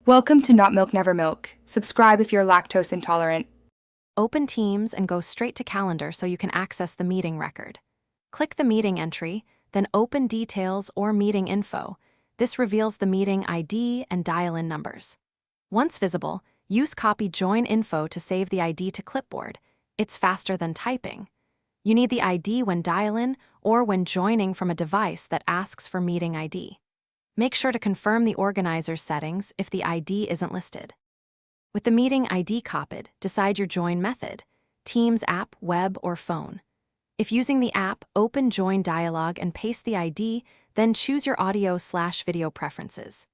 Welcome to Not Milk Never Milk. Subscribe if you're lactose intolerant. Open Teams and go straight to Calendar so you can access the meeting record. Click the meeting entry, then open Details or Meeting Info. This reveals the meeting ID and dial-in numbers. Once visible, use Copy Join Info to save the ID to clipboard. It's faster than typing. You need the ID when dial-in or when joining from a device that asks for meeting ID. Make sure to confirm the organizer's settings if the ID isn't listed. With the meeting ID copied, decide your join method: Teams app, web, or phone. If using the app, open Join dialog and paste the ID, then choose your audio/video preferences.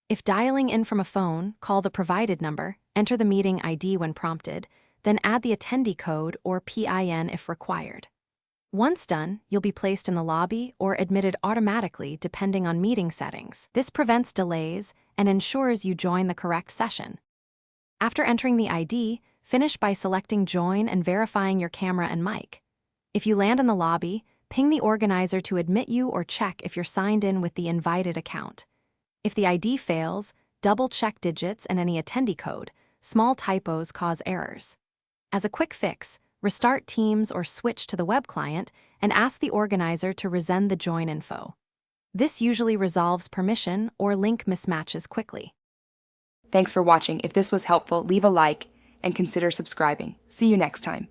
If dialing in from a phone, call the provided number, enter the meeting ID when prompted, then add the attendee code or PIN if required. Once done, you'll be placed in the lobby or admitted automatically depending on meeting settings. This prevents delays and ensures you join the correct session. After entering the ID, finish by selecting Join and verifying your camera and mic. If you land in the lobby, ping the organizer to admit you or check if you're signed in with the invited account. If the ID fails, double-check digits and any attendee code. Small typos cause errors. As a quick fix, restart Teams or switch to the web client and ask the organizer to resend the join info. This usually resolves permission or link mismatches quickly. Thanks for watching. If this was helpful, leave a like and consider subscribing. See you next time.